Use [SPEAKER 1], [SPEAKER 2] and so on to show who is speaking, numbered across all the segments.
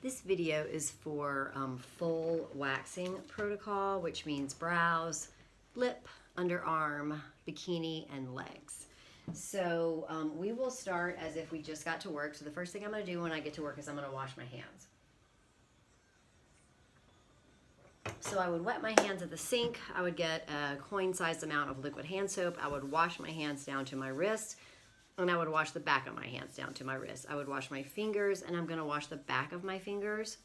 [SPEAKER 1] This video is for full waxing protocol, which means brows, lip, underarm, bikini, and legs. So we will start as if we just got to work. So the first thing I'm going to do when I get to work is I'm going to wash my hands. So I would wet my hands at the sink. I would get a coin-sized amount of liquid hand soap. I would wash my hands down to my wrist, and I would wash the back of my hands down to my wrist. I would wash my fingers, and I'm going to wash the back of my fingers.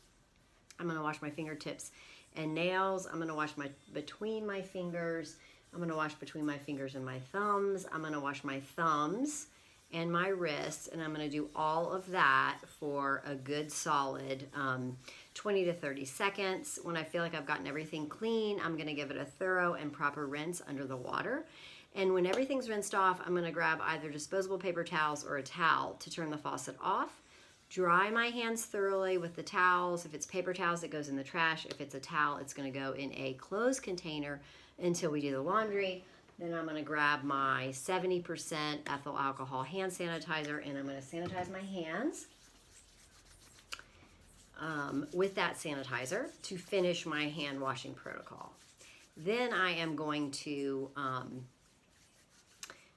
[SPEAKER 1] I'm going to wash my fingertips and nails. I'm going to wash between my fingers. I'm going to wash between my fingers and my thumbs. I'm going to wash my thumbs and my wrists, and I'm going to do all of that for a good solid 20 to 30 seconds. When I feel like I've gotten everything clean, I'm going to give it a thorough and proper rinse under the water. And when everything's rinsed off, I'm going to grab either disposable paper towels or a towel to turn the faucet off. Dry my hands thoroughly with the towels. If it's paper towels, it goes in the trash. If it's a towel, it's going to go in a closed container until we do the laundry. Then I'm going to grab my 70% ethyl alcohol hand sanitizer, and I'm going to sanitize my hands with that sanitizer to finish my hand washing protocol. Then I am going to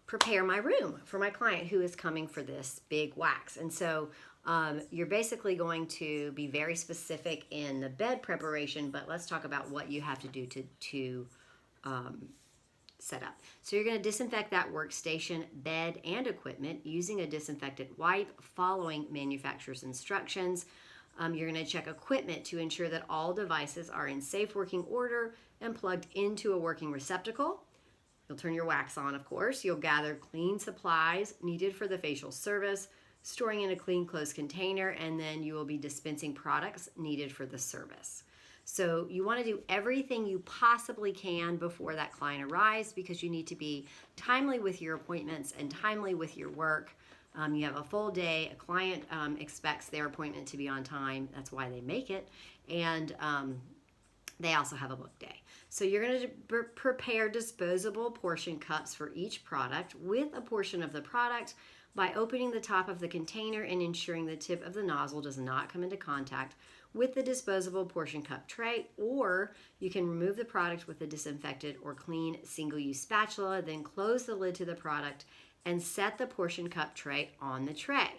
[SPEAKER 1] prepare my room for my client who is coming for this big wax. And so you're basically going to be very specific in the bed preparation, but let's talk about what you have to do to set up. So you're going to disinfect that workstation, bed, and equipment using a disinfectant wipe, following manufacturer's instructions. You're going to check equipment to ensure that all devices are in safe working order and plugged into a working receptacle. You'll turn your wax on, of course. You'll gather clean supplies needed for the facial service, storing in a clean, closed container, and then you will be dispensing products needed for the service. So you want to do everything you possibly can before that client arrives, because you need to be timely with your appointments and timely with your work. You have a full day. A client expects their appointment to be on time. That's why they make it. And they also have a book day. So you're going to prepare disposable portion cups for each product with a portion of the product by opening the top of the container and ensuring the tip of the nozzle does not come into contact with the disposable portion cup tray, or you can remove the product with a disinfected or clean single-use spatula, then close the lid to the product and set the portion cup tray on the tray.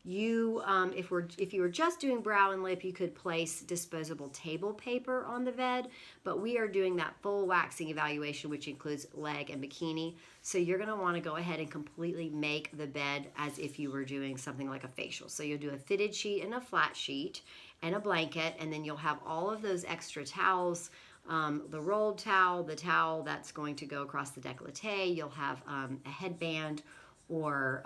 [SPEAKER 1] You, if you were just doing brow and lip, you could place disposable table paper on the bed, but we are doing that full waxing evaluation, which includes leg and bikini. So you're going to want to go ahead and completely make the bed as if you were doing something like a facial. So you'll do a fitted sheet and a flat sheet and a blanket, and then you'll have all of those extra towels, the rolled towel, the towel that's going to go across the décolleté. You'll have a headband or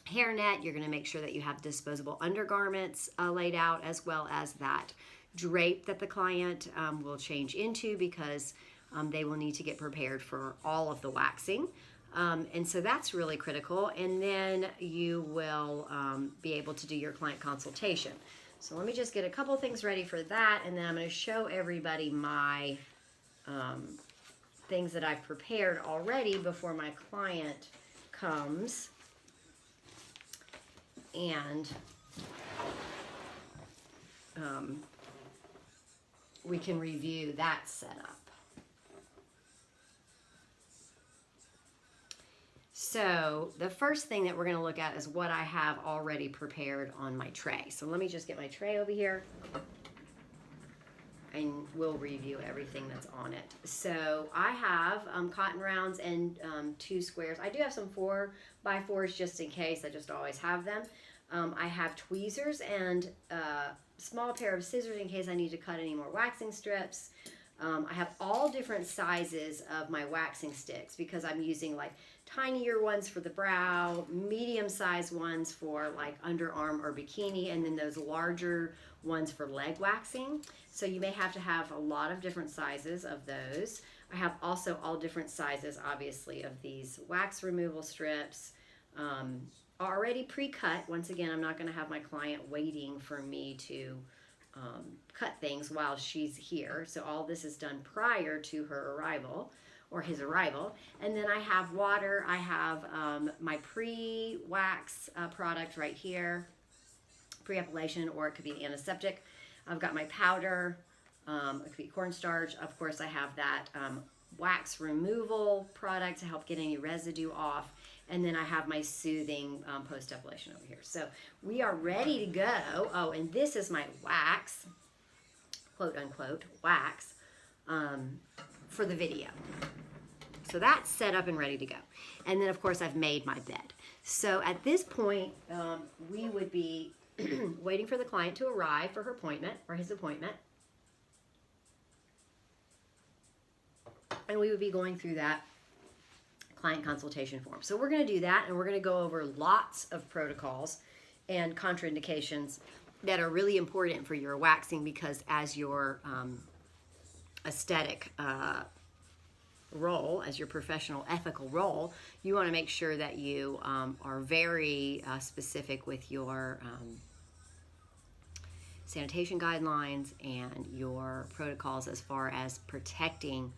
[SPEAKER 1] hairnet. You're going to make sure that you have disposable undergarments laid out, as well as that drape that the client will change into, because they will need to get prepared for all of the waxing. And so that's really critical. And then you will be able to do your client consultation. So let me just get a couple things ready for that, and then I'm going to show everybody my things that I've prepared already before my client comes. And we can review that setup. So the first thing that we're going to look at is what I have already prepared on my tray. So let me just get my tray over here, and we'll review everything that's on it. So I have cotton rounds and 2 squares. I do have some 4x4s just in case. I just always have them. I have tweezers and a small pair of scissors in case I need to cut any more waxing strips. I have all different sizes of my waxing sticks, because I'm using like tinier ones for the brow, medium-sized ones for like underarm or bikini, and then those larger ones for leg waxing. So you may have to have a lot of different sizes of those. I have also all different sizes, obviously, of these wax removal strips, already pre-cut. Once again, I'm not going to have my client waiting for me to cut things while she's here. So all this is done prior to her arrival, or his arrival. And then I have water. I have my pre-wax product right here, pre-epilation, or it could be antiseptic. I've got my powder, it could be cornstarch. Of course, I have that wax removal product to help get any residue off. And then I have my soothing post-epilation over here. So we are ready to go. Oh, and this is my wax, quote unquote, wax, for the video. So that's set up and ready to go. And then of course I've made my bed. So at this point, we would be waiting for the client to arrive for her appointment or his appointment. And we would be going through that client consultation form. So we're going to do that, and we're going to go over lots of protocols and contraindications that are really important for your waxing, because as your aesthetic role, as your professional ethical role, you want to make sure that you are very specific with your sanitation guidelines and your protocols as far as protecting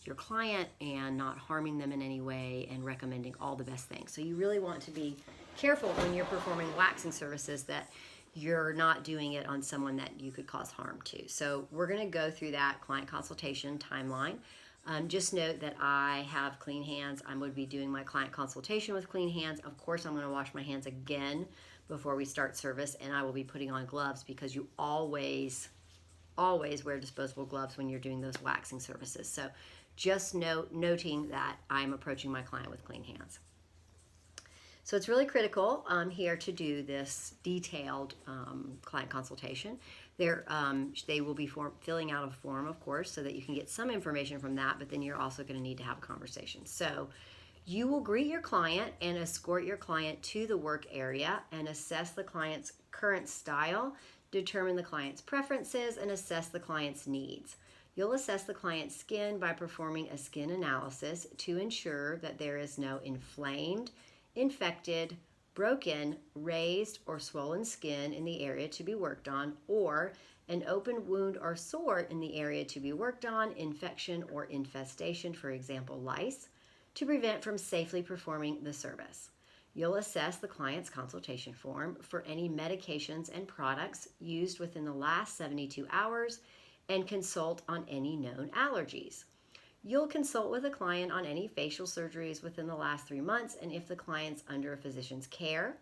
[SPEAKER 1] your client and not harming them in any way, and recommending all the best things. So you really want to be careful when you're performing waxing services that you're not doing it on someone that you could cause harm to. So we're going to go through that client consultation timeline. Just note that I have clean hands. I'm going to be doing my client consultation with clean hands. Of course, I'm going to wash my hands again before we start service, and I will be putting on gloves, because you always wear disposable gloves when you're doing those waxing services. So just noting that I'm approaching my client with clean hands. So it's really critical here to do this detailed client consultation. They will be filling out a form, of course, so that you can get some information from that, but then you're also going to need to have a conversation. So you will greet your client and escort your client to the work area and assess the client's current style, determine the client's preferences, and assess the client's needs. You'll assess the client's skin by performing a skin analysis to ensure that there is no inflamed, infected, broken, raised, or swollen skin in the area to be worked on, or an open wound or sore in the area to be worked on, infection or infestation, for example, lice, to prevent from safely performing the service. You'll assess the client's consultation form for any medications and products used within the last 72 hours and consult on any known allergies. You'll consult with the client on any facial surgeries within the last 3 months and if the client's under a physician's care.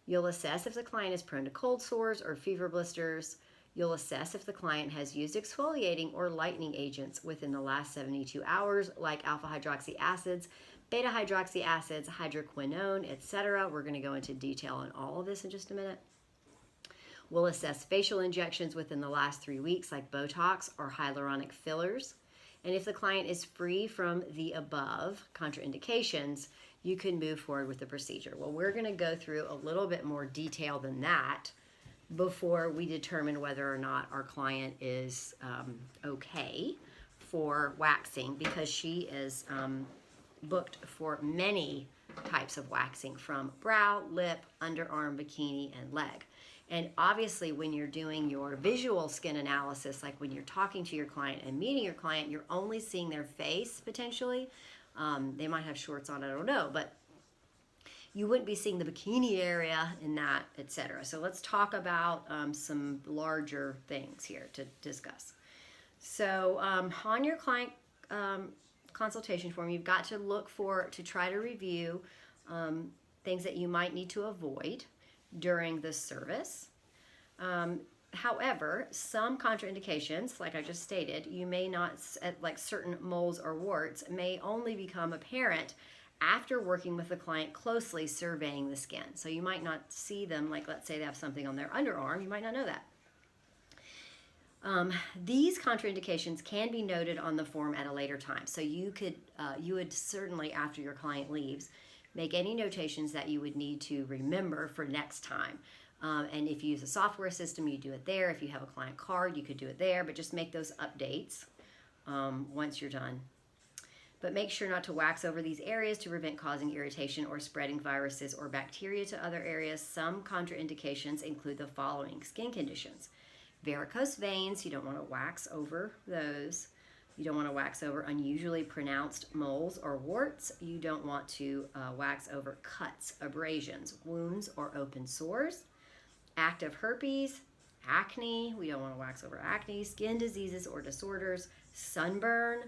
[SPEAKER 1] You'll assess if the client is prone to cold sores or fever blisters. You'll assess if the client has used exfoliating or lightening agents within the last 72 hours, like alpha hydroxy acids, beta hydroxy acids, hydroquinone, etc. We're going to go into detail on all of this in just a minute. We'll assess facial injections within the last 3 weeks, like Botox or hyaluronic fillers. And if the client is free from the above contraindications, you can move forward with the procedure. Well, we're going to go through a little bit more detail than that before we determine whether or not our client is okay for waxing, because she is booked for many types of waxing, from brow, lip, underarm, bikini, and leg. And obviously, when you're doing your visual skin analysis, like when you're talking to your client and meeting your client, you're only seeing their face potentially. They might have shorts on, I don't know, but you wouldn't be seeing the bikini area in that, etc. So let's talk about some larger things here to discuss. So on your client consultation form, you've got to to try to review things that you might need to avoid during the service. However, some contraindications, like I just stated, you may not, like certain moles or warts, may only become apparent after working with the client closely surveying the skin. So you might not see them, like let's say they have something on their underarm, you might not know that. These contraindications can be noted on the form at a later time. So you would certainly, after your client leaves, make any notations that you would need to remember for next time. And if you use a software system, you do it there. If you have a client card, you could do it there, but just make those updates once you're done. But make sure not to wax over these areas to prevent causing irritation or spreading viruses or bacteria to other areas. Some contraindications include the following skin conditions. Varicose veins, you don't want to wax over those. You don't want to wax over unusually pronounced moles or warts. You don't want to wax over cuts, abrasions, wounds, or open sores. active herpes, acne, we don't want to wax over acne, skin diseases or disorders, sunburn,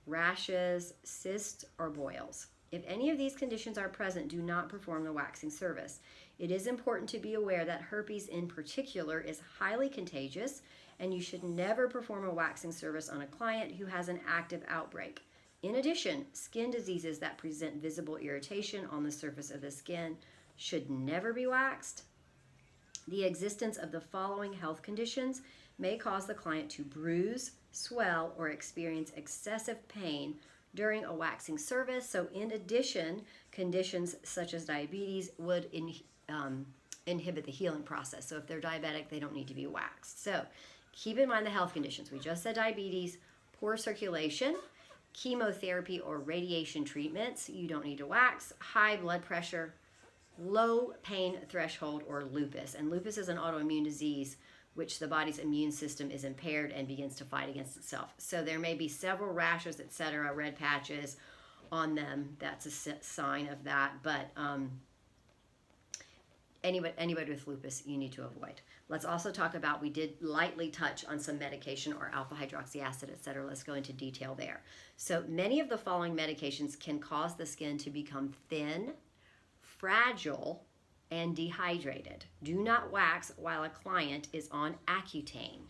[SPEAKER 1] rashes, cysts, or boils. If any of these conditions are present, do not perform the waxing service. It is important to be aware that herpes in particular is highly contagious, and you should never perform a waxing service on a client who has an active outbreak. In addition, skin diseases that present visible irritation on the surface of the skin should never be waxed. The existence of the following health conditions may cause the client to bruise, swell, or experience excessive pain during a waxing service. So in addition, conditions such as diabetes would inhibit the healing process. So if they're diabetic, they don't need to be waxed. So keep in mind the health conditions. We just said diabetes, poor circulation, chemotherapy or radiation treatments, you don't need to wax, high blood pressure, low pain threshold, or lupus. And lupus is an autoimmune disease which the body's immune system is impaired and begins to fight against itself. So there may be several rashes, etc., red patches on them. That's a sign of that. But anybody with lupus, you need to avoid. Let's also talk about, we did lightly touch on some medication or alpha hydroxy acid, etc. Let's go into detail there. So many of the following medications can cause the skin to become thin, fragile, and dehydrated. Do not wax while a client is on Accutane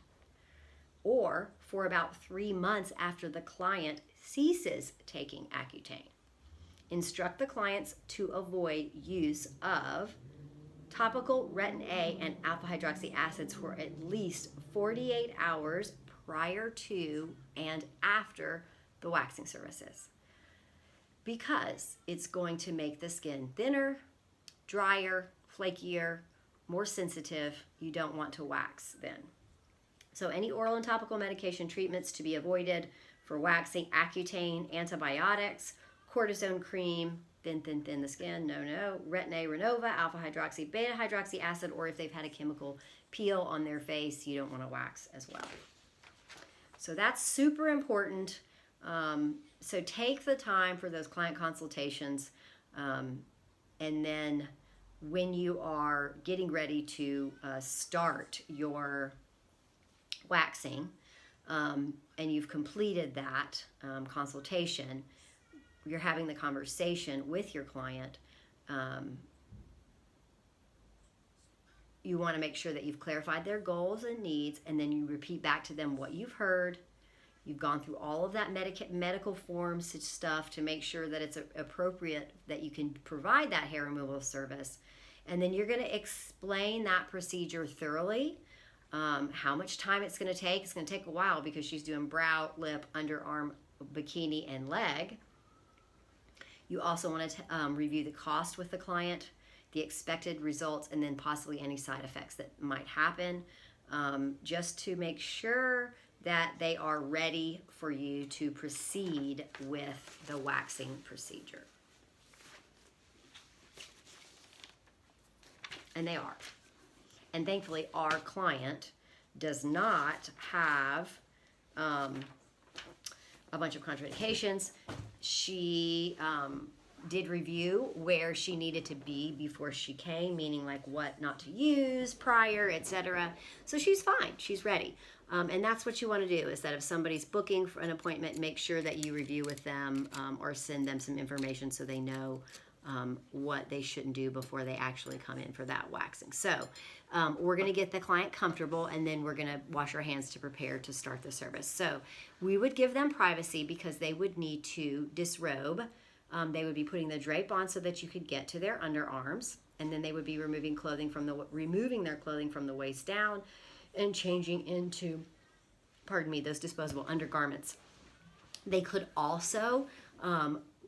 [SPEAKER 1] or for about 3 months after the client ceases taking Accutane. Instruct the clients to avoid use of topical retin-A and alpha hydroxy acids for at least 48 hours prior to and after the waxing services, because it's going to make the skin thinner, drier, flakier, more sensitive. You don't want to wax then. So any oral and topical medication treatments to be avoided for waxing: Accutane, antibiotics, cortisone cream, thin the skin, no. Retin-A, Renova, alpha hydroxy, beta hydroxy acid, or if they've had a chemical peel on their face, you don't want to wax as well. So that's super important. So take the time for those client consultations, and then when you are getting ready to start your waxing, and you've completed that consultation, you're having the conversation with your client, you want to make sure that you've clarified their goals and needs, and then you repeat back to them what you've heard. You've gone through all of that medical forms stuff to make sure that it's appropriate, that you can provide that hair removal service. And then you're going to explain that procedure thoroughly, how much time it's going to take. It's going to take a while because she's doing brow, lip, underarm, bikini, and leg. You also want to review the cost with the client, the expected results, and then possibly any side effects that might happen, just to make sure that they are ready for you to proceed with the waxing procedure. And they are. And thankfully, our client does not have a bunch of contraindications. She did review where she needed to be before she came, meaning like what not to use prior, etc. So she's fine. She's ready. And that's what you want to do, is that if somebody's booking for an appointment, make sure that you review with them or send them some information so they know what they shouldn't do before they actually come in for that waxing. So we're going to get the client comfortable, and then we're going to wash our hands to prepare to start the service. So we would give them privacy because they would need to disrobe. They would be putting the drape on so that you could get to their underarms, and then they would be removing their clothing from the waist down and changing into, those disposable undergarments. They could also,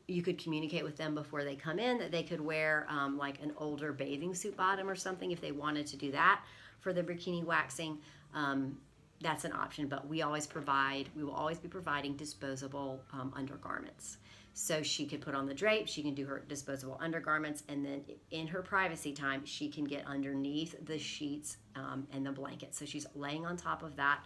[SPEAKER 1] you could communicate with them before they come in that they could wear like an older bathing suit bottom or something if they wanted to do that for the bikini waxing. That's an option, but we will always be providing disposable undergarments. So she could put on the drape, she can do her disposable undergarments, and then in her privacy time, she can get underneath the sheets and the blanket. So she's laying on top of that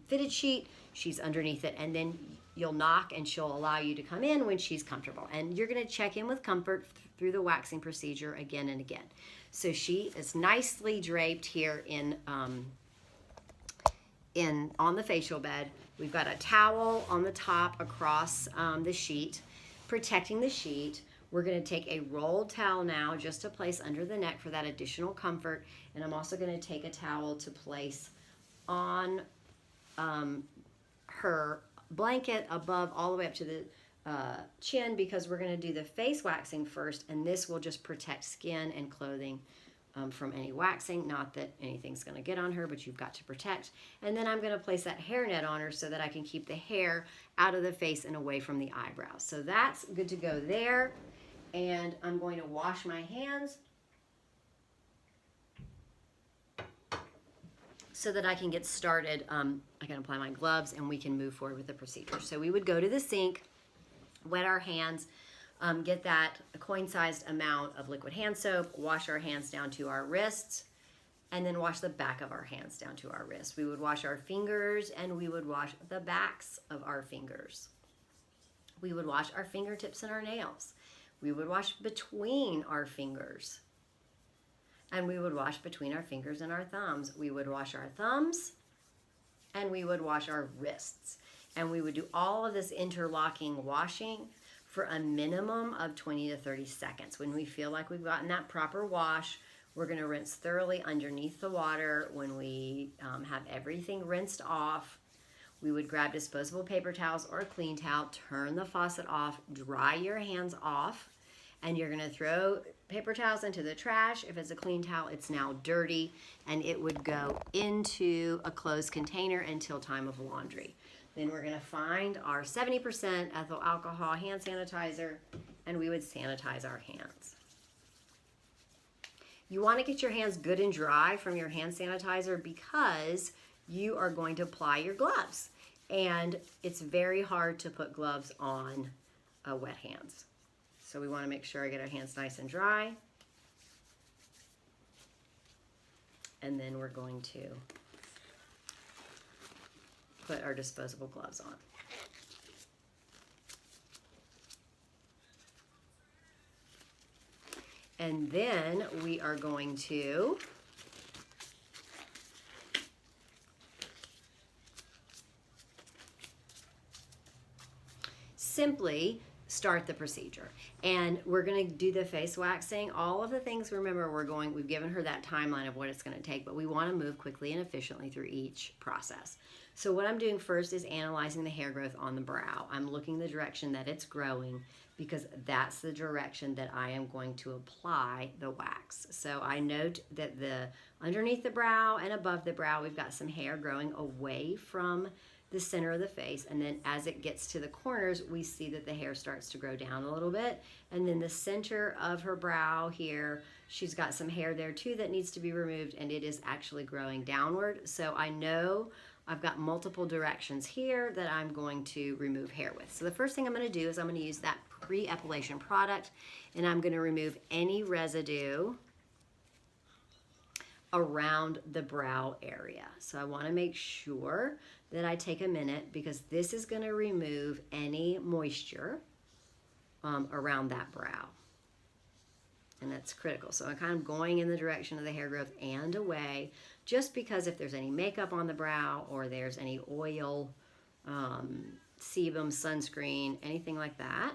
[SPEAKER 1] fitted sheet. She's underneath it, and then you'll knock and she'll allow you to come in when she's comfortable. And you're going to check in with comfort through the waxing procedure again and again. So she is nicely draped here on the facial bed. We've got a towel on the top across the sheet, protecting the sheet. We're going to take a rolled towel now just to place under the neck for that additional comfort. And I'm also going to take a towel to place on her blanket above all the way up to the chin, because we're going to do the face waxing first, and this will just protect skin and clothing from any waxing. Not that anything's going to get on her, but you've got to protect. And then I'm going to place that hairnet on her so that I can keep the hair out of the face and away from the eyebrows. So that's good to go there. And I'm going to wash my hands so that I can get started. I can apply my gloves and we can move forward with the procedure. So we would go to the sink, wet our hands, get that coin-sized amount of liquid hand soap, wash our hands down to our wrists, and then wash the back of our hands down to our wrists. We would wash our fingers and we would wash the backs of our fingers. We would wash our fingertips and our nails. We would wash between our fingers. And we would wash between our fingers and our thumbs. We would wash our thumbs and we would wash our wrists. And we would do all of this interlocking washing for a minimum of 20 to 30 seconds. When we feel like we've gotten that proper wash, we're going to rinse thoroughly underneath the water. When we have everything rinsed off, we would grab disposable paper towels or a clean towel, turn the faucet off, dry your hands off, and you're going to throw paper towels into the trash. If it's a clean towel, it's now dirty, and it would go into a closed container until time of laundry. Then we're going to find our 70% ethyl alcohol hand sanitizer, and we would sanitize our hands. You want to get your hands good and dry from your hand sanitizer because you are going to apply your gloves. And it's very hard to put gloves on wet hands. So we want to make sure I get our hands nice and dry. And then we're going to put our disposable gloves on. And then we are going to simply start the procedure. And we're going to do the face waxing. All of the things, remember, we've given her that timeline of what it's going to take, but we want to move quickly and efficiently through each process. So what I'm doing first is analyzing the hair growth on the brow. I'm looking the direction that it's growing because that's the direction that I am going to apply the wax. So I note that underneath the brow and above the brow, we've got some hair growing away from the center of the face, and then as it gets to the corners, we see that the hair starts to grow down a little bit. And then the center of her brow here, she's got some hair there too that needs to be removed, and it is actually growing downward. So I know I've got multiple directions here that I'm going to remove hair with. So the first thing I'm going to do is I'm going to use that pre-epilation product, and I'm going to remove any residue around the brow area. So I want to make sure that I take a minute because this is going to remove any moisture around that brow. And that's critical. So I'm kind of going in the direction of the hair growth and away, just because if there's any makeup on the brow or there's any oil, sebum, sunscreen, anything like that,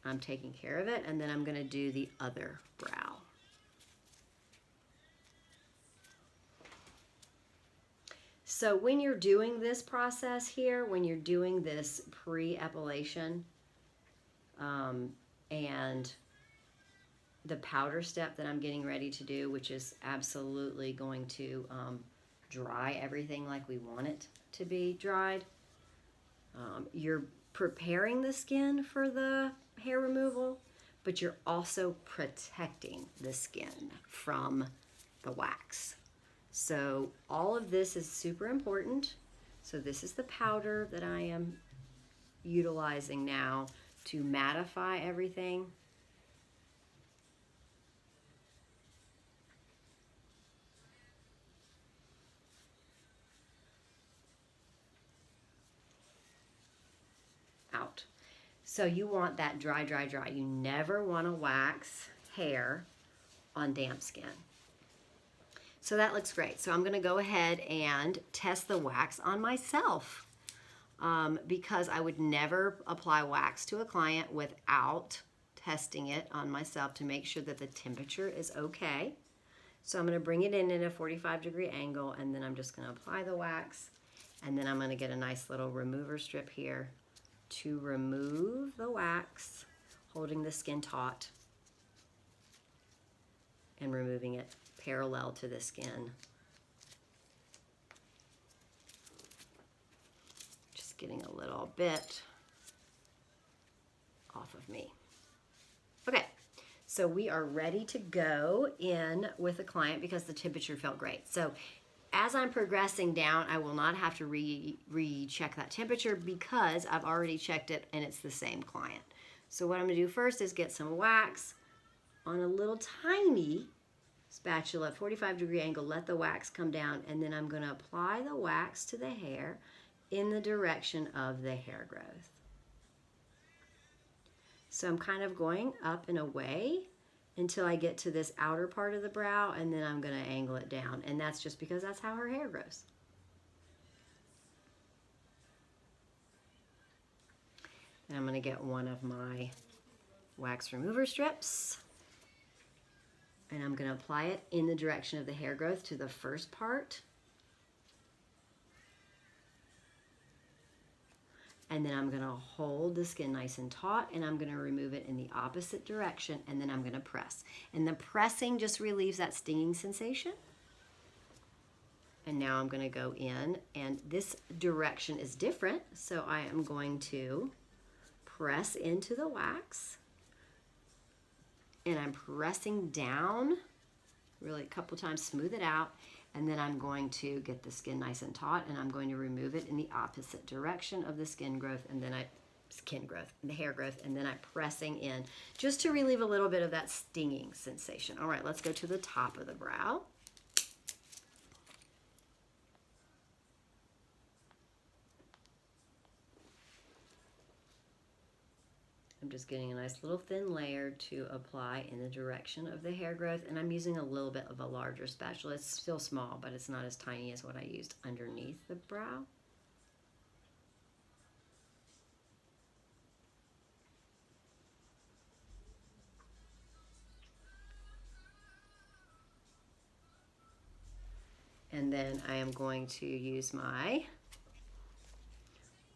[SPEAKER 1] I'm taking care of it. And then I'm going to do the other brow. So when you're doing this process here, when you're doing this pre-epilation and the powder step that I'm getting ready to do, which is absolutely going to dry everything like we want it to be dried, you're preparing the skin for the hair removal, but you're also protecting the skin from the wax. So all of this is super important. So this is the powder that I am utilizing now to mattify everything. So you want that dry, dry, dry. You never want to wax hair on damp skin. So that looks great. So I'm going to go ahead and test the wax on myself because I would never apply wax to a client without testing it on myself to make sure that the temperature is okay. So I'm going to bring it in at a 45-degree angle, and then I'm just going to apply the wax, and then I'm going to get a nice little remover strip here to remove the wax, holding the skin taut and removing it parallel to the skin. Just getting a little bit off of me. Okay, so we are ready to go in with the client because the temperature felt great. So as I'm progressing down, I will not have to recheck that temperature because I've already checked it and it's the same client. So what I'm gonna do first is get some wax on a little tiny spatula, 45-degree angle, let the wax come down, and then I'm gonna apply the wax to the hair in the direction of the hair growth. So I'm kind of going up and away until I get to this outer part of the brow, and then I'm gonna angle it down. And that's just because that's how her hair grows. And I'm gonna get one of my wax remover strips, and I'm gonna apply it in the direction of the hair growth to the first part. And then I'm gonna hold the skin nice and taut, and I'm gonna remove it in the opposite direction, and then I'm gonna press. And the pressing just relieves that stinging sensation. And now I'm gonna go in, and this direction is different, so I am going to press into the wax, and I'm pressing down, really a couple times, smooth it out, and then I'm going to get the skin nice and taut, and I'm going to remove it in the opposite direction of the skin growth, and then the hair growth, and then I'm pressing in just to relieve a little bit of that stinging sensation. All right, let's go to the top of the brow. I'm just getting a nice little thin layer to apply in the direction of the hair growth, and I'm using a little bit of a larger spatula. It's still small, but it's not as tiny as what I used underneath the brow. And then I am going to use my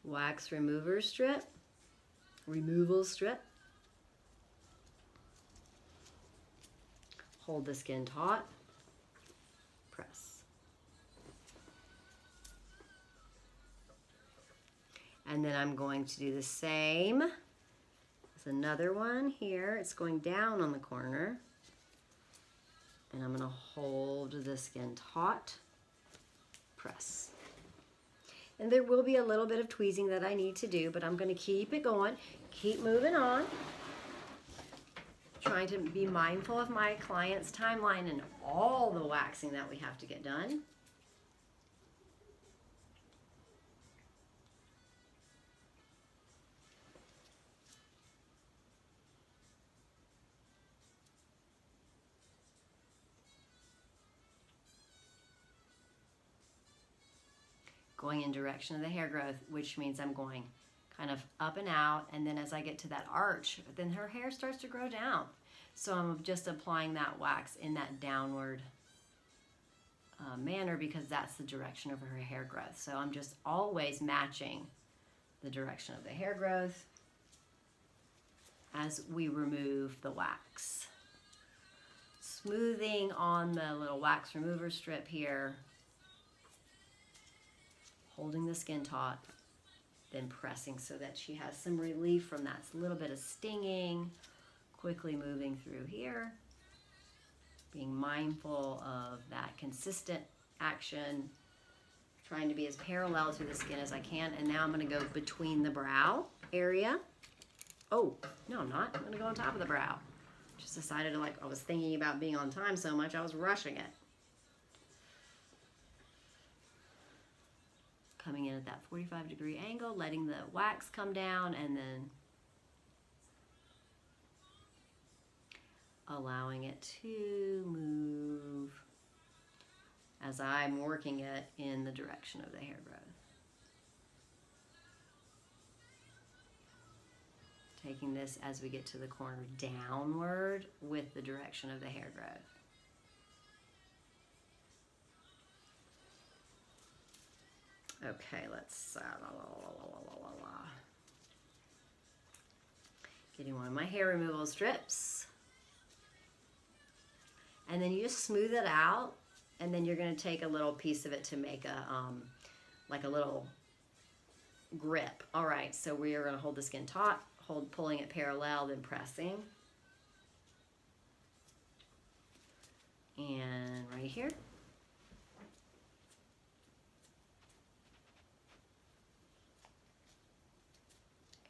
[SPEAKER 1] wax removal strip, hold the skin taut, press. And then I'm going to do the same with another one here. It's going down on the corner. And I'm gonna hold the skin taut, press. And there will be a little bit of tweezing that I need to do, but I'm gonna keep it going, keep moving on, trying to be mindful of my client's timeline and all the waxing that we have to get done. Going in direction of the hair growth, which means I'm going kind of up and out, and then as I get to that arch, then her hair starts to grow down. So I'm just applying that wax in that downward manner because that's the direction of her hair growth. So I'm just always matching the direction of the hair growth as we remove the wax. Smoothing on the little wax remover strip here, holding the skin taut, then pressing so that she has some relief from that little bit of stinging, quickly moving through here, being mindful of that consistent action, trying to be as parallel to the skin as I can. And now I'm gonna go between the brow area. Oh, no, I'm not. I'm gonna go on top of the brow. Just decided to, I was thinking about being on time so much, I was rushing it. Coming in at that 45-degree angle, letting the wax come down, and then allowing it to move as I'm working it in the direction of the hair growth. Taking this as we get to the corner downward with the direction of the hair growth. Okay, let's getting one of my hair removal strips. And then you just smooth it out, and then you're going to take a little piece of it to make a like a little grip. All right, so we are going to hold the skin taut, pulling it parallel, then pressing. And right here.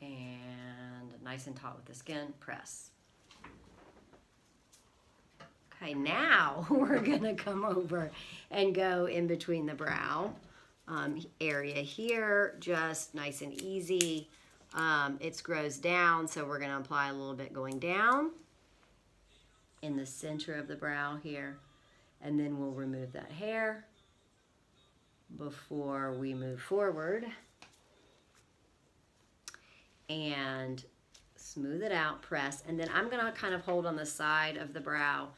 [SPEAKER 1] And nice and taut with the skin, press. Okay, now we're gonna come over and go in between the brow area here, just nice and easy. It grows down, so we're gonna apply a little bit going down in the center of the brow here, and then we'll remove that hair before we move forward. And smooth it out, press, and then I'm gonna kind of hold on the side of the brow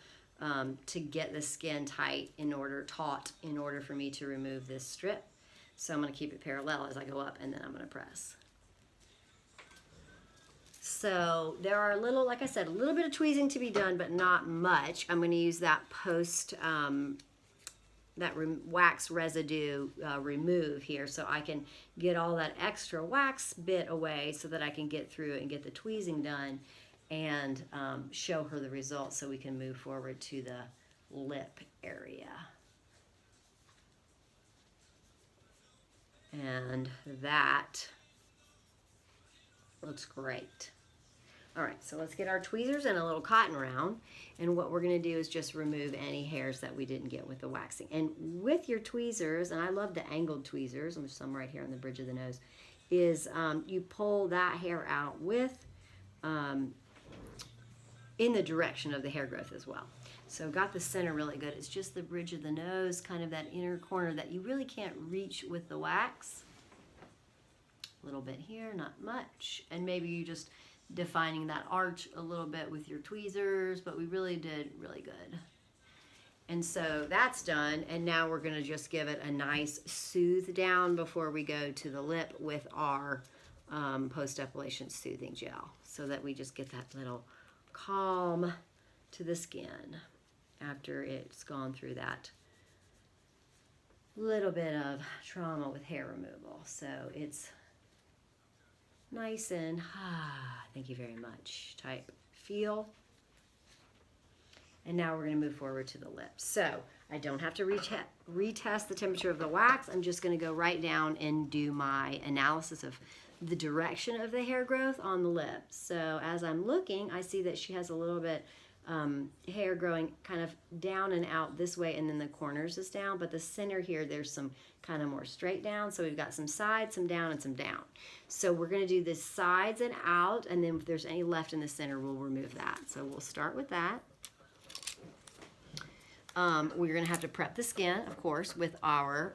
[SPEAKER 1] to get the skin taut in order for me to remove this strip. So I'm gonna keep it parallel as I go up, and then I'm gonna press. So there are like I said, a little bit of tweezing to be done, but not much. I'm gonna use that wax residue remove here, so I can get all that extra wax bit away so that I can get through it and get the tweezing done and show her the results so we can move forward to the lip area. And that looks great. All right, so let's get our tweezers and a little cotton round, and what we're gonna do is just remove any hairs that we didn't get with the waxing. And with your tweezers, and I love the angled tweezers, there's some right here on the bridge of the nose, is you pull that hair out with, in the direction of the hair growth as well. So got the center really good. It's just the bridge of the nose, kind of that inner corner that you really can't reach with the wax. A little bit here, not much. And maybe you just defining that arch a little bit with your tweezers, but we really did really good. And so that's done, and now we're gonna just give it a nice soothe down before we go to the lip with our post-epilation soothing gel, so that we just get that little calm to the skin after it's gone through that little bit of trauma with hair removal. So it's nice and thank you very much type feel. And now we're going to move forward to the lips. So I don't have to retest the temperature of the wax. I'm just going to go right down and do my analysis of the direction of the hair growth on the lips. So as I'm looking, I see that she has a little bit hair growing kind of down and out this way, and then the corners is down, but the center here, there's some kind of more straight down. So we've got some sides, some down, and some down. So we're going to do the sides and out, and then if there's any left in the center, we'll remove that. So we'll start with that. We're going to have to prep the skin, of course, with our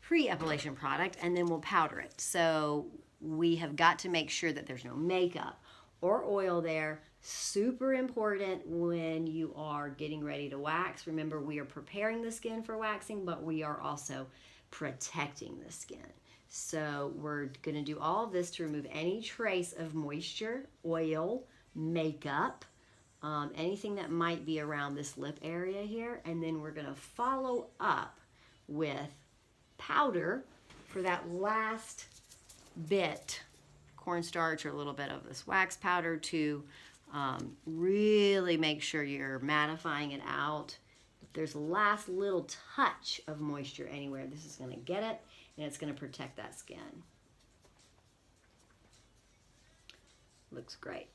[SPEAKER 1] pre-epilation product, and then we'll powder it. So we have got to make sure that there's no makeup or oil there. Super important when you are getting ready to wax. Remember, we are preparing the skin for waxing, but we are also protecting the skin. So we're going to do all of this to remove any trace of moisture, oil, makeup, anything that might be around this lip area here. And then we're going to follow up with powder for that last bit, cornstarch or a little bit of this wax powder to really make sure you're mattifying it out. If there's a last little touch of moisture anywhere, this is going to get it, and it's going to protect that skin. Looks great.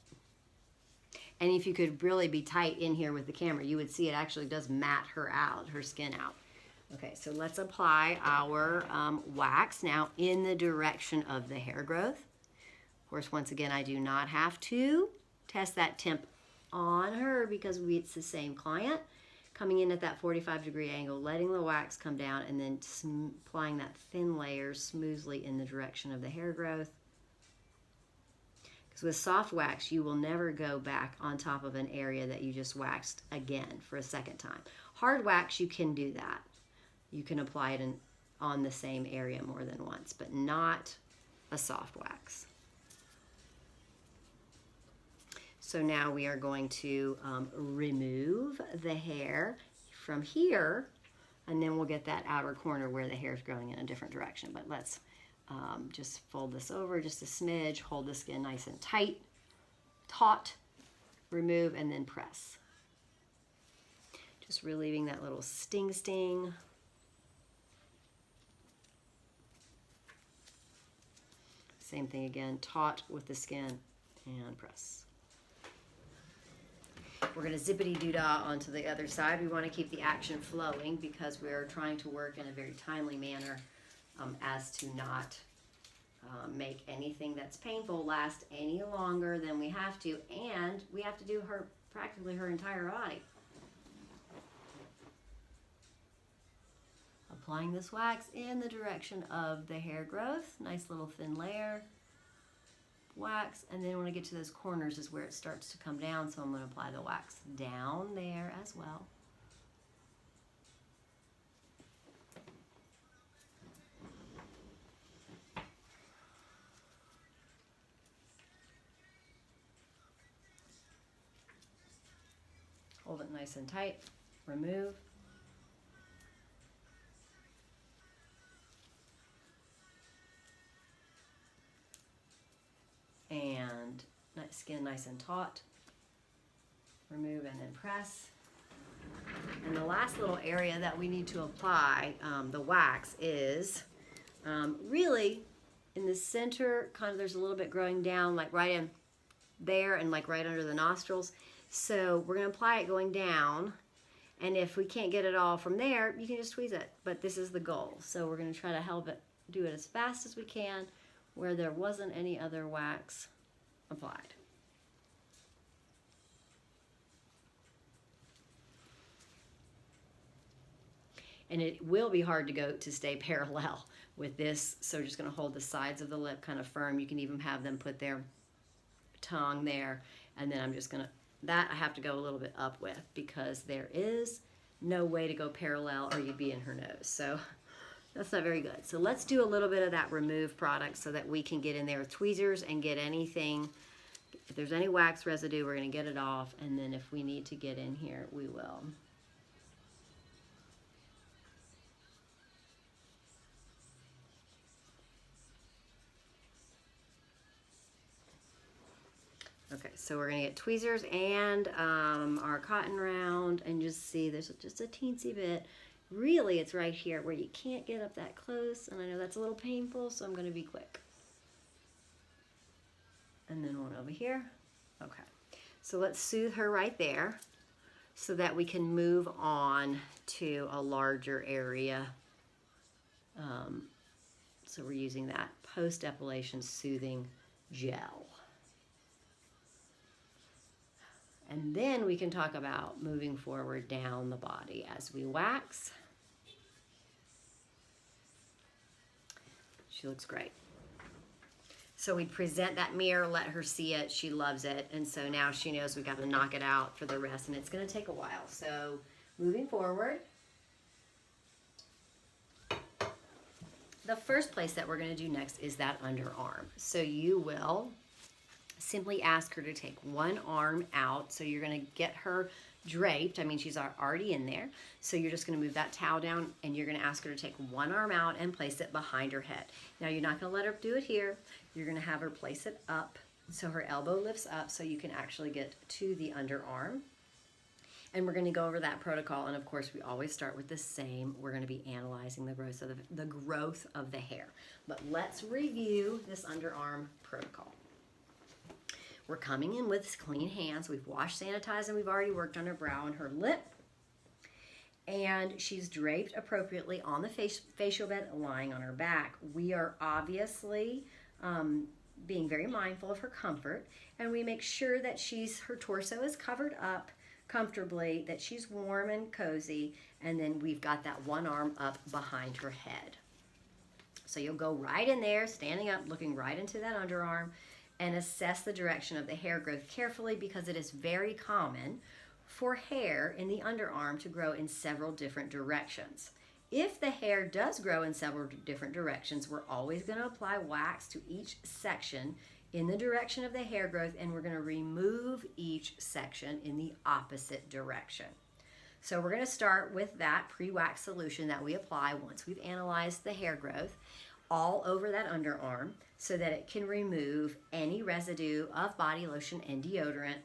[SPEAKER 1] And if you could really be tight in here with the camera, you would see it actually does matte her out, her skin out. Okay, so let's apply our wax now in the direction of the hair growth. Of course, once again, I do not have to test that temp on her because it's the same client. Coming in at that 45-degree angle, letting the wax come down, and then applying that thin layer smoothly in the direction of the hair growth. Because with soft wax, you will never go back on top of an area that you just waxed again for a second time. Hard wax, you can do that. You can apply it on the same area more than once, but not a soft wax. So now we are going to remove the hair from here, and then we'll get that outer corner where the hair is growing in a different direction. But let's just fold this over just a smidge, hold the skin nice and tight, taut, remove, and then press. Just relieving that little sting. Same thing again, taut with the skin and press. We're going to zippity-doo-dah onto the other side. We want to keep the action flowing because we're trying to work in a very timely manner as to not make anything that's painful last any longer than we have to, and we have to do practically her entire body. Applying this wax in the direction of the hair growth. Nice little thin layer. Wax, and then when I get to those corners is where it starts to come down, so I'm going to apply the wax down there as well. Hold it nice and tight, remove. And skin nice and taut. Remove and then press. And the last little area that we need to apply the wax is really in the center, kind of there's a little bit growing down, like right in there and like right under the nostrils. So we're going to apply it going down, and if we can't get it all from there, you can just tweeze it, but this is the goal. So we're going to try to help it do it as fast as we can where there wasn't any other wax applied. And it will be hard to stay parallel with this, so we're just going to hold the sides of the lip kind of firm. You can even have them put their tongue there, and then I'm just going to, that I have to go a little bit up with because there is no way to go parallel or you'd be in her nose. So that's not very good. So let's do a little bit of that remove product so that we can get in there with tweezers and get anything. If there's any wax residue, we're going to get it off, and then if we need to get in here, we will. Okay, so we're going to get tweezers and our cotton round and just see there's just a teensy bit. Really, it's right here where you can't get up that close, and I know that's a little painful, so I'm going to be quick. And then one over here. Okay, so let's soothe her right there so that we can move on to a larger area. So we're using that post-epilation soothing gel. And then we can talk about moving forward down the body as we wax. She looks great. So we present that mirror, let her see it. She loves it. And so now she knows we've got to knock it out for the rest, and it's going to take a while. So moving forward, the first place that we're going to do next is that underarm. So you will simply ask her to take one arm out. So you're going to get her draped. I mean, she's already in there. So you're just going to move that towel down, and you're going to ask her to take one arm out and place it behind her head. Now, you're not going to let her do it here. You're going to have her place it up so her elbow lifts up so you can actually get to the underarm. And we're going to go over that protocol. And of course, we always start with the same. We're going to be analyzing the growth of the hair. But let's review this underarm protocol. We're coming in with clean hands. We've washed, sanitized, and we've already worked on her brow and her lip. And she's draped appropriately on the facial bed, lying on her back. We are obviously being very mindful of her comfort, and we make sure that her torso is covered up comfortably, that she's warm and cozy, and then we've got that one arm up behind her head. So you'll go right in there, standing up, looking right into that underarm, and assess the direction of the hair growth carefully, because it is very common for hair in the underarm to grow in several different directions. If the hair does grow in several different directions, we're always going to apply wax to each section in the direction of the hair growth, and we're going to remove each section in the opposite direction. So we're going to start with that pre-wax solution that we apply once we've analyzed the hair growth all over that underarm, so that it can remove any residue of body lotion and deodorant.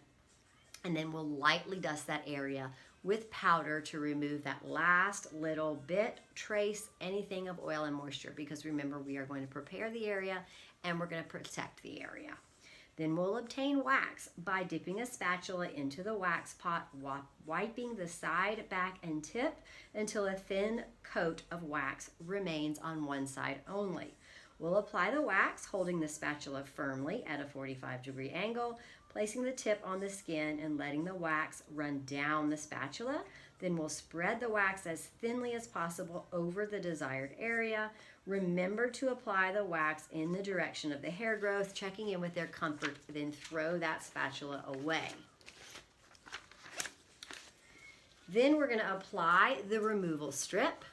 [SPEAKER 1] And then we'll lightly dust that area with powder to remove that last little bit, trace, anything of oil and moisture, because remember, we are going to prepare the area and we're going to protect the area. Then we'll obtain wax by dipping a spatula into the wax pot, wiping the side, back, and tip until a thin coat of wax remains on one side only. We'll apply the wax, holding the spatula firmly at a 45-degree angle, placing the tip on the skin and letting the wax run down the spatula. Then we'll spread the wax as thinly as possible over the desired area. Remember to apply the wax in the direction of the hair growth, checking in with their comfort, then throw that spatula away. Then we're going to apply the removal strip.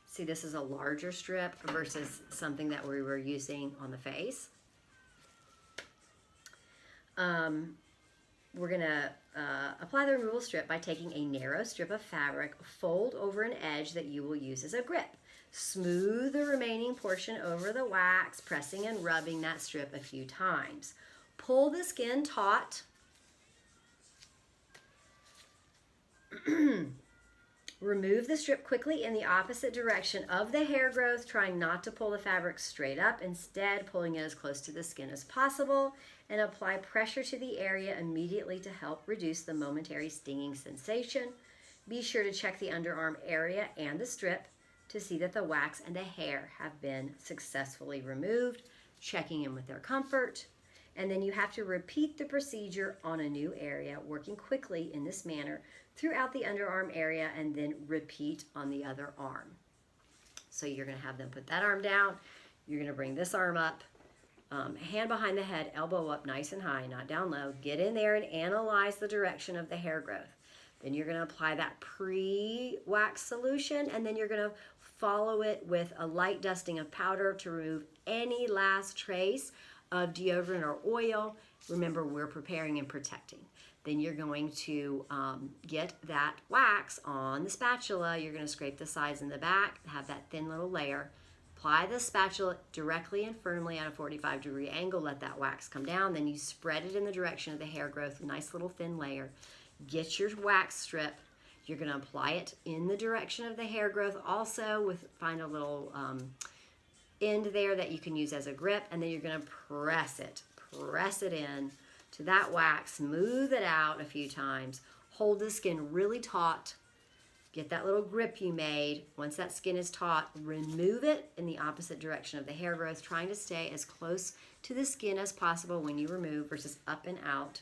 [SPEAKER 1] See, this is a larger strip versus something that we were using on the face. We're going to apply the removal strip by taking a narrow strip of fabric, fold over an edge that you will use as a grip. Smooth the remaining portion over the wax, pressing and rubbing that strip a few times. Pull the skin taut. Remove the strip quickly in the opposite direction of the hair growth, trying not to pull the fabric straight up, instead pulling it as close to the skin as possible, and apply pressure to the area immediately to help reduce the momentary stinging sensation. Be sure to check the underarm area and the strip to see that the wax and the hair have been successfully removed, checking in with their comfort. And then you have to repeat the procedure on a new area, working quickly in this manner throughout the underarm area, and then repeat on the other arm. So you're going to have them put that arm down. You're going to bring this arm up, hand behind the head, elbow up nice and high, not down low. Get in there and analyze the direction of the hair growth. Then you're going to apply that pre-wax solution, and then you're going to follow it with a light dusting of powder to remove any last trace of deodorant or oil. Remember, we're preparing and protecting. Then you're going to get that wax on the spatula. You're going to scrape the sides and the back, have that thin little layer. Apply the spatula directly and firmly at a 45-degree angle. Let that wax come down. Then you spread it in the direction of the hair growth, a nice little thin layer. Get your wax strip. You're going to apply it in the direction of the hair growth also, find a little end there that you can use as a grip, and then you're going to press it in to that wax, smooth it out a few times, hold the skin really taut, get that little grip you made. Once that skin is taut, remove it in the opposite direction of the hair growth, trying to stay as close to the skin as possible when you remove versus up and out,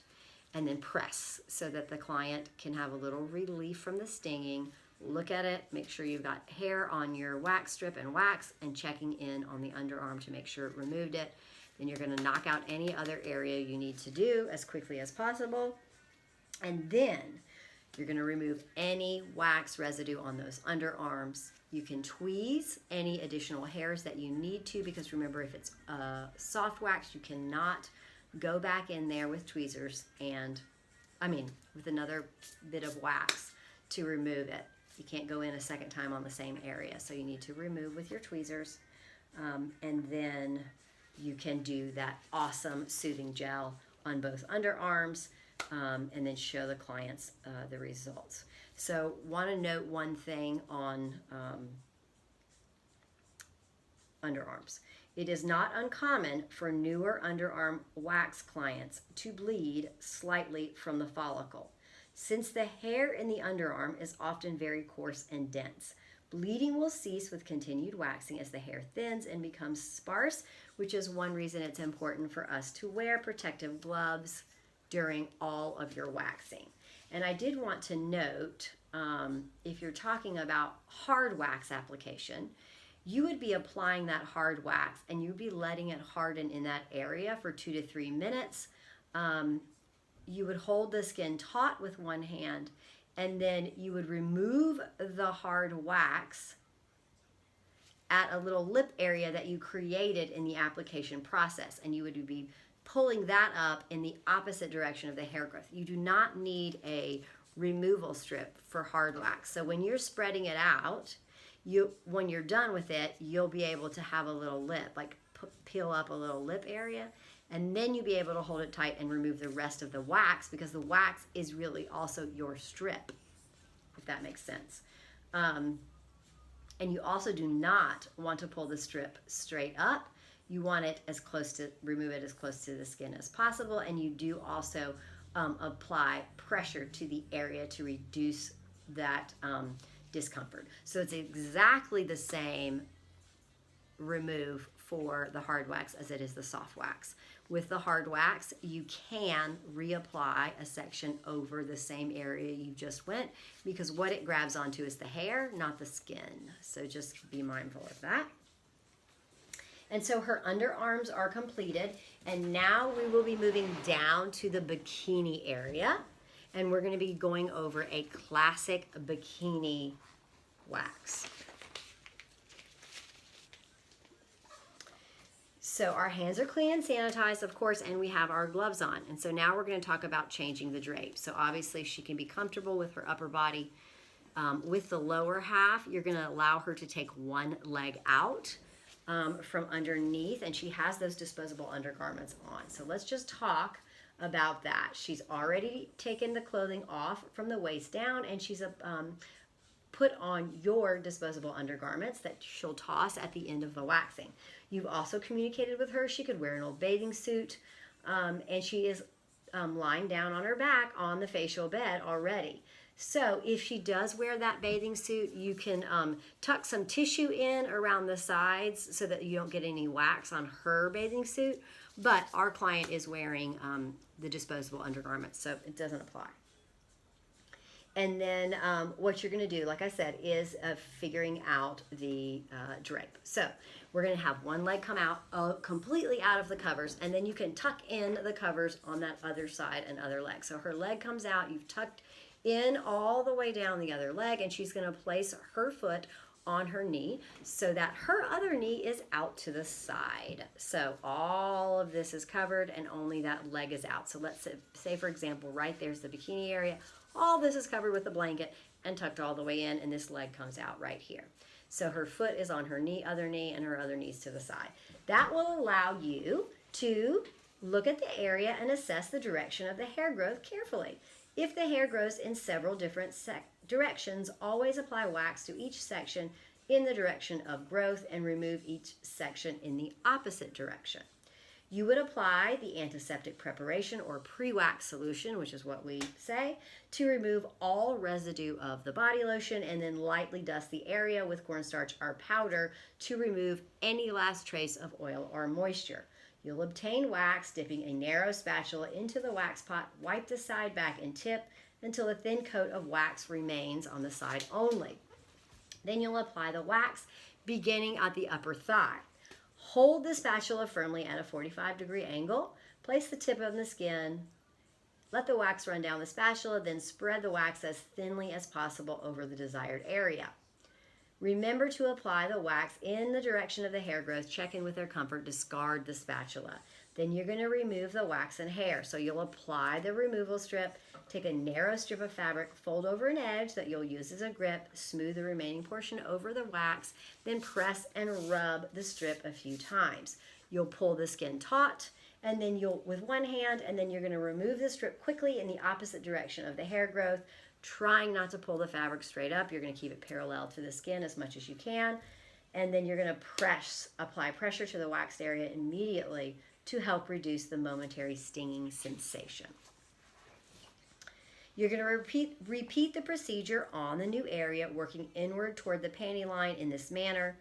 [SPEAKER 1] and then press so that the client can have a little relief from the stinging. Look at it, make sure you've got hair on your wax strip and wax, and checking in on the underarm to make sure it removed it. Then you're going to knock out any other area you need to do as quickly as possible. And then you're going to remove any wax residue on those underarms. You can tweeze any additional hairs that you need to, because remember, if it's soft wax, you cannot go back in there with tweezers with another bit of wax to remove it. You can't go in a second time on the same area, so you need to remove with your tweezers. And then you can do that awesome soothing gel on both underarms, and then show the clients the results. So want to note one thing on underarms. It is not uncommon for newer underarm wax clients to bleed slightly from the follicle. Since the hair in the underarm is often very coarse and dense, Bleeding will cease with continued waxing as the hair thins and becomes sparse, which is one reason it's important for us to wear protective gloves during all of your waxing. And I did want to note, if you're talking about hard wax application, you would be applying that hard wax and you'd be letting it harden in that area for 2 to 3 minutes. You would hold the skin taut with one hand, and then you would remove the hard wax at a little lip area that you created in the application process, and you would be pulling that up in the opposite direction of the hair growth. You do not need a removal strip for hard wax. So when you're spreading it out, when you're done with it, you'll be able to have a little lip, like peel up a little lip area, and then you'll be able to hold it tight and remove the rest of the wax, because the wax is really also your strip, if that makes sense. And you also do not want to pull the strip straight up. You want it remove it as close to the skin as possible, and you do also apply pressure to the area to reduce that discomfort. So it's exactly the same remove for the hard wax as it is the soft wax. With the hard wax, you can reapply a section over the same area you just went, because what it grabs onto is the hair, not the skin. So just be mindful of that. And so her underarms are completed, and now we will be moving down to the bikini area, and we're going to be going over a classic bikini wax. So our hands are clean and sanitized, of course, and we have our gloves on. And so now we're going to talk about changing the drape. So obviously she can be comfortable with her upper body. With the lower half, you're going to allow her to take one leg out from underneath, and she has those disposable undergarments on. So let's just talk about that. She's already taken the clothing off from the waist down, and she's put on your disposable undergarments that she'll toss at the end of the waxing. You've also communicated with her she could wear an old bathing suit, and she is lying down on her back on the facial bed already. So if she does wear that bathing suit, you can tuck some tissue in around the sides so that you don't get any wax on her bathing suit. But our client is wearing the disposable undergarments, so it doesn't apply. And then what you're going to do, like I said, is figuring out the drape. So we're going to have one leg come out completely out of the covers, and then you can tuck in the covers on that other side and other leg. So her leg comes out, you've tucked in all the way down the other leg, and she's going to place her foot on her knee so that her other knee is out to the side. So all of this is covered and only that leg is out. So let's say for example, right there's the bikini area. All this is covered with the blanket and tucked all the way in, and this leg comes out right here. So her foot is on her knee, other knee, and her other knee's to the side. That will allow you to look at the area and assess the direction of the hair growth carefully. If the hair grows in several different directions, always apply wax to each section in the direction of growth and remove each section in the opposite direction. You would apply the antiseptic preparation or pre-wax solution, which is what we say, to remove all residue of the body lotion, and then lightly dust the area with cornstarch or powder to remove any last trace of oil or moisture. You'll obtain wax dipping a narrow spatula into the wax pot, wipe the side, back, and tip until a thin coat of wax remains on the side only. Then you'll apply the wax beginning at the upper thigh. Hold the spatula firmly at a 45-degree angle. Place the tip on the skin. Let the wax run down the spatula, then spread the wax as thinly as possible over the desired area. Remember to apply the wax in the direction of the hair growth. Check in with their comfort. Discard the spatula. Then you're going to remove the wax and hair. So you'll apply the removal strip, take a narrow strip of fabric, fold over an edge that you'll use as a grip, smooth the remaining portion over the wax, then press and rub the strip a few times. You'll pull the skin taut, and then with one hand, and then you're going to remove the strip quickly in the opposite direction of the hair growth, trying not to pull the fabric straight up. You're going to keep it parallel to the skin as much as you can, and then you're going to apply pressure to the waxed area immediately to help reduce the momentary stinging sensation. You're going to repeat the procedure on the new area, working inward toward the panty line in this manner.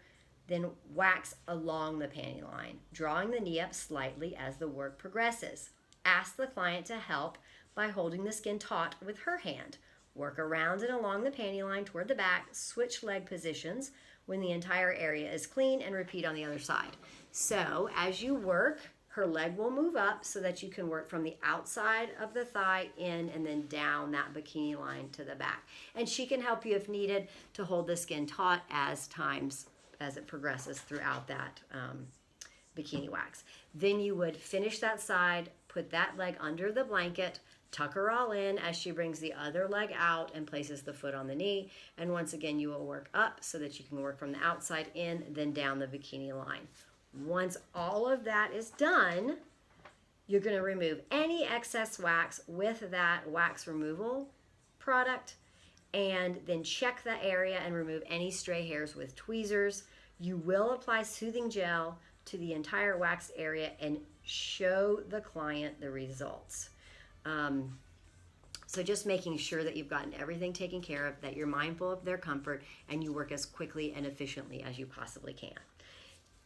[SPEAKER 1] Then wax along the panty line, drawing the knee up slightly as the work progresses. Ask the client to help by holding the skin taut with her hand. Work around and along the panty line toward the back. Switch leg positions when the entire area is clean, and repeat on the other side. So as you work, her leg will move up so that you can work from the outside of the thigh in and then down that bikini line to the back. And she can help you if needed to hold the skin taut as it progresses throughout that bikini wax. Then you would finish that side, put that leg under the blanket, tuck her all in as she brings the other leg out and places the foot on the knee. And once again, you will work up so that you can work from the outside in, then down the bikini line. Once all of that is done, you're going to remove any excess wax with that wax removal product, and then check the area and remove any stray hairs with tweezers. You will apply soothing gel to the entire waxed area and show the client the results. So just making sure that you've gotten everything taken care of, that you're mindful of their comfort, and you work as quickly and efficiently as you possibly can.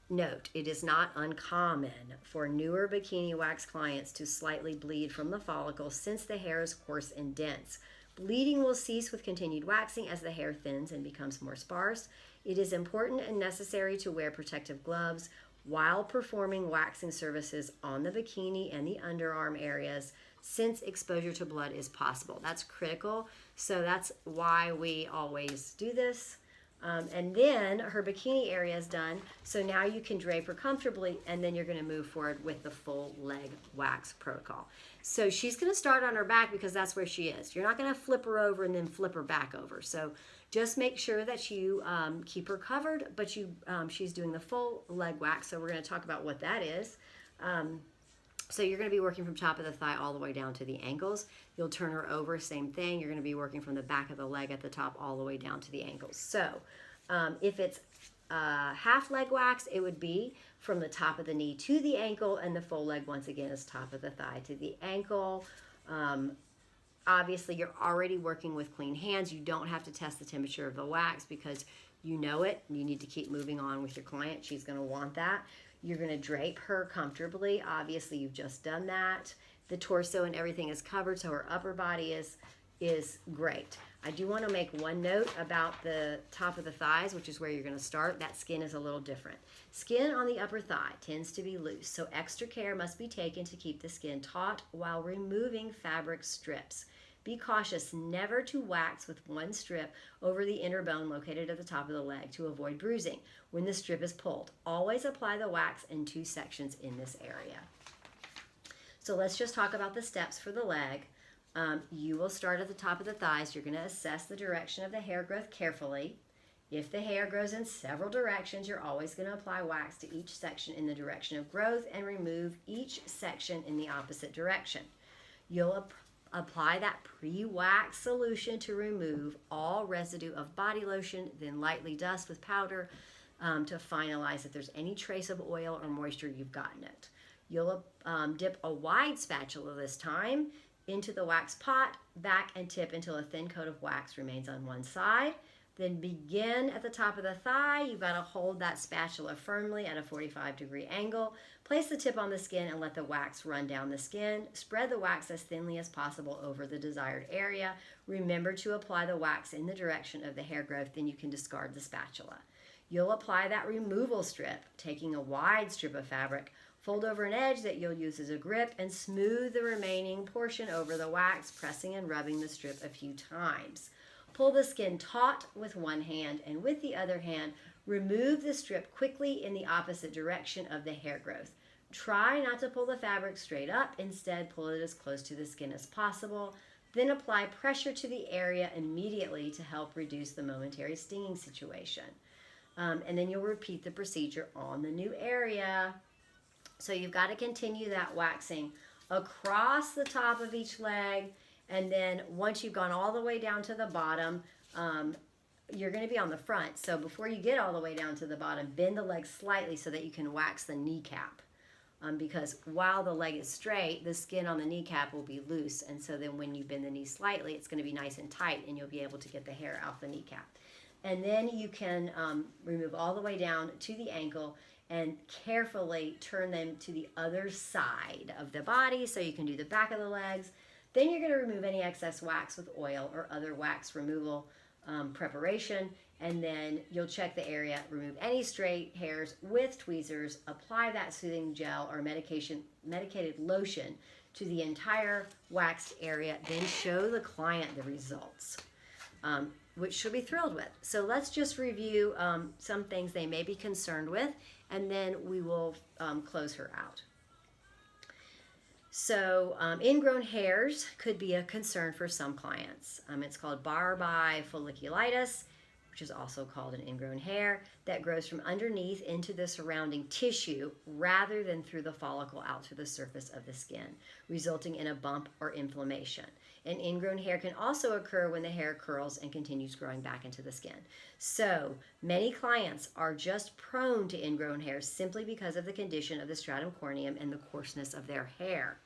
[SPEAKER 1] Note, it is not uncommon for newer bikini wax clients to slightly bleed from the follicle since the hair is coarse and dense. Bleeding will cease with continued waxing as the hair thins and becomes more sparse. It is important and necessary to wear protective gloves while performing waxing services on the bikini and the underarm areas, since exposure to blood is possible. That's critical, so that's why we always do this. And then her bikini area is done, so now you can drape her comfortably, and then you're going to move forward with the full leg wax protocol. So she's going to start on her back because that's where she is. You're not going to flip her over and then flip her back over. So just make sure that you keep her covered, but she's doing the full leg wax, so we're going to talk about what that is. So you're going to be working from top of the thigh all the way down to the ankles. You'll turn her over, same thing. You're going to be working from the back of the leg at the top all the way down to the ankles. So if it's half leg wax, it would be from the top of the knee to the ankle, and the full leg once again is top of the thigh to the ankle. Obviously, you're already working with clean hands. You don't have to test the temperature of the wax because you know it. You need to keep moving on with your client. She's going to want that. You're going to drape her comfortably. Obviously, you've just done that. The torso and everything is covered, so her upper body is great. I do want to make one note about the top of the thighs, which is where you're going to start. That skin is a little different. Skin on the upper thigh tends to be loose, so extra care must be taken to keep the skin taut while removing fabric strips. Be cautious never to wax with one strip over the inner bone located at the top of the leg to avoid bruising when the strip is pulled. Always apply the wax in 2 sections in this area. So let's just talk about the steps for the leg. You will start at the top of the thighs. You're going to assess the direction of the hair growth carefully. If the hair grows in several directions, you're always going to apply wax to each section in the direction of growth and remove each section in the opposite direction. You'll apply that pre-wax solution to remove all residue of body lotion, then lightly dust with powder to finalize if there's any trace of oil or moisture, you've gotten it. You'll dip a wide spatula this time into the wax pot, back and tip until a thin coat of wax remains on one side. Then begin at the top of the thigh. You've got to hold that spatula firmly at a 45-degree angle. Place the tip on the skin and let the wax run down the skin. Spread the wax as thinly as possible over the desired area. Remember to apply the wax in the direction of the hair growth, then you can discard the spatula. You'll apply that removal strip, taking a wide strip of fabric. Fold over an edge that you'll use as a grip and smooth the remaining portion over the wax, pressing and rubbing the strip a few times. Pull the skin taut with one hand, and with the other hand, remove the strip quickly in the opposite direction of the hair growth. Try not to pull the fabric straight up. Instead, pull it as close to the skin as possible. Then apply pressure to the area immediately to help reduce the momentary stinging situation. And then you'll repeat the procedure on the new area. So you've got to continue that waxing across the top of each leg. And then once you've gone all the way down to the bottom, you're going to be on the front. So before you get all the way down to the bottom, bend the leg slightly so that you can wax the kneecap. because while the leg is straight, the skin on the kneecap will be loose. And so then when you bend the knee slightly, it's going to be nice and tight, and you'll be able to get the hair off the kneecap. And then you can remove all the way down to the ankle and carefully turn them to the other side of the body, so you can do the back of the legs. Then you're going to remove any excess wax with oil or other wax removal preparation, and then you'll check the area, remove any straight hairs with tweezers, apply that soothing gel or medicated lotion to the entire waxed area, then show the client the results, which she'll be thrilled with. So let's just review some things they may be concerned with, and then we will close her out. So ingrown hairs could be a concern for some clients. It's called Barbi folliculitis, which is also called an ingrown hair, that grows from underneath into the surrounding tissue rather than through the follicle out to the surface of the skin, resulting in a bump or inflammation. An ingrown hair can also occur when the hair curls and continues growing back into the skin. So many clients are just prone to ingrown hairs simply because of the condition of the stratum corneum and the coarseness of their hair.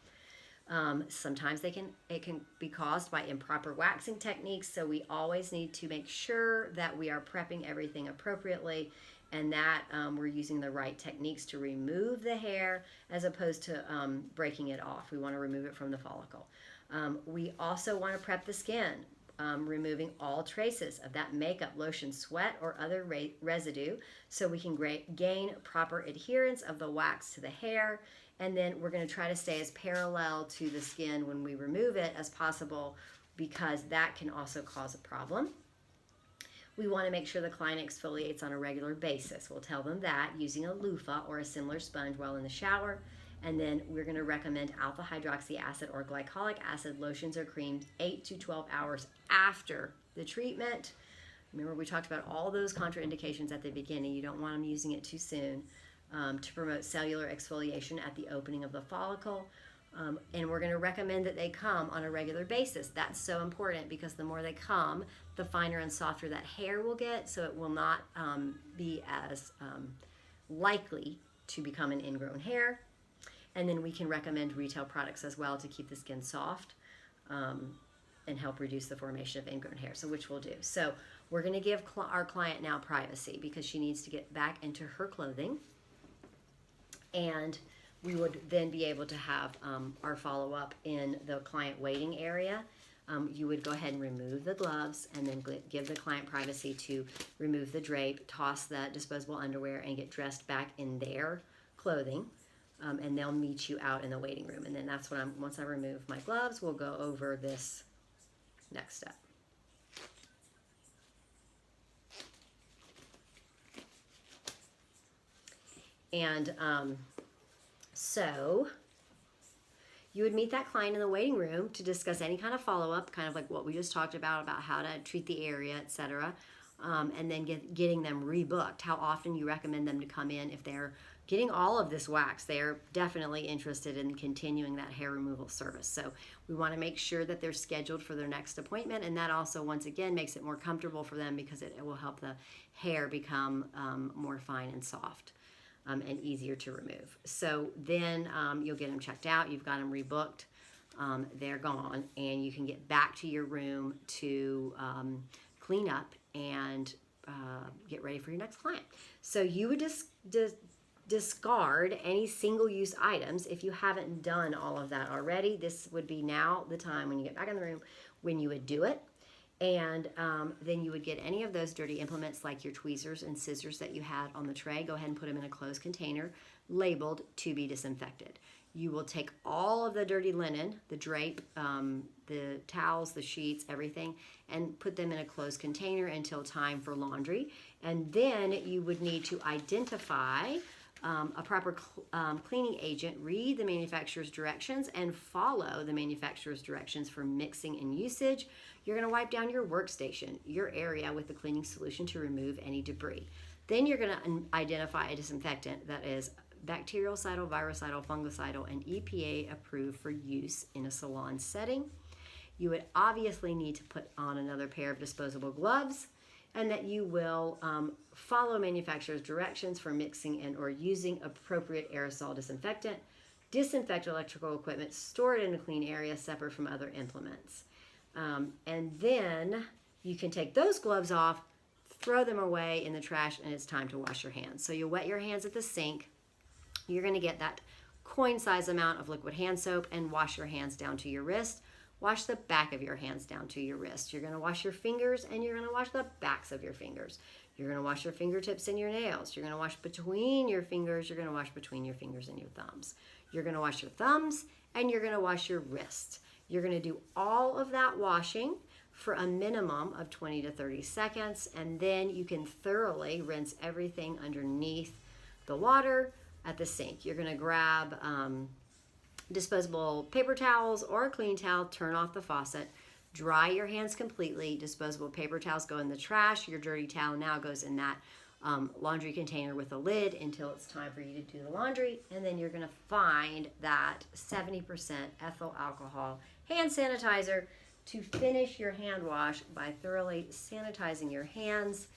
[SPEAKER 1] Sometimes it can be caused by improper waxing techniques, so we always need to make sure that we are prepping everything appropriately and that we're using the right techniques to remove the hair as opposed to breaking it off. We want to remove it from the follicle. We also want to prep the skin, removing all traces of that makeup, lotion, sweat, or other residue so we can gain proper adherence of the wax to the hair. And then we're going to try to stay as parallel to the skin when we remove it as possible, because that can also cause a problem. We want to make sure the client exfoliates on a regular basis. We'll tell them that using a loofah or a similar sponge while in the shower. And then we're going to recommend alpha hydroxy acid or glycolic acid lotions or creams 8 to 12 hours after the treatment. Remember, we talked about all those contraindications at the beginning. You don't want them using it too soon. To promote cellular exfoliation at the opening of the follicle. And we're going to recommend that they come on a regular basis. That's so important because the more they come, the finer and softer that hair will get, so it will not be as likely to become an ingrown hair. And then we can recommend retail products as well to keep the skin soft and help reduce the formation of ingrown hair, so which we'll do. So we're going to give our client now privacy because she needs to get back into her clothing. And we would then be able to have our follow-up in the client waiting area. You would go ahead and remove the gloves and then give the client privacy to remove the drape, toss the disposable underwear, and get dressed back in their clothing. And they'll meet you out in the waiting room. And then that's when once I remove my gloves, we'll go over this next step. And so you would meet that client in the waiting room to discuss any kind of follow-up, kind of like what we just talked about how to treat the area, etc. And then getting them rebooked. How often you recommend them to come in if they're getting all of this wax. They're definitely interested in continuing that hair removal service. So we want to make sure that they're scheduled for their next appointment, and that also, once again, makes it more comfortable for them because it will help the hair become more fine and soft. And easier to remove. So then you'll get them checked out. You've got them rebooked. They're gone. And you can get back to your room to clean up and get ready for your next client. So you would discard any single-use items if you haven't done all of that already. This would be now the time when you get back in the room when you would do it. And then you would get any of those dirty implements like your tweezers and scissors that you had on the tray. Go ahead and put them in a closed container labeled to be disinfected. You will take all of the dirty linen, the drape, the towels, the sheets, everything, and put them in a closed container until time for laundry. And then you would need to identify a proper cleaning agent, read the manufacturer's directions, and follow the manufacturer's directions for mixing and usage. You're going to wipe down your workstation, your area, with the cleaning solution to remove any debris. Then you're going to identify a disinfectant that is bactericidal, virucidal, fungicidal, and EPA approved for use in a salon setting. You would obviously need to put on another pair of disposable gloves and that you will follow manufacturer's directions for mixing and or using appropriate aerosol disinfectant. Disinfect electrical equipment, store it in a clean area separate from other implements. And then you can take those gloves off, throw them away in the trash, and it's time to wash your hands. So you wet your hands at the sink. You're going to get that coin size amount of liquid hand soap and wash your hands down to your wrist. Wash the back of your hands down to your wrist. You're going to wash your fingers and you're going to wash the backs of your fingers. You're going to wash your fingertips and your nails. You're going to wash between your fingers. You're going to wash between your fingers and your thumbs. You're going to wash your thumbs and you're going to wash your wrists. You're going to do all of that washing for a minimum of 20 to 30 seconds, and then you can thoroughly rinse everything underneath the water at the sink. You're going to grab disposable paper towels or a clean towel, turn off the faucet, dry your hands completely. Disposable paper towels go in the trash. Your dirty towel now goes in that laundry container with a lid until it's time for you to do the laundry. And then you're going to find that 70% ethyl alcohol hand sanitizer to finish your hand wash by thoroughly sanitizing your hands.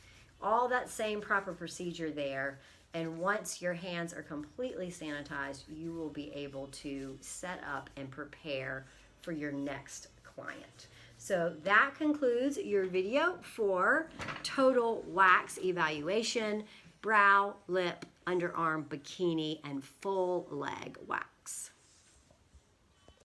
[SPEAKER 1] All that same proper procedure there. And once your hands are completely sanitized, you will be able to set up and prepare for your next client. So that concludes your video for total wax evaluation, brow, lip, underarm, bikini, and full leg wax.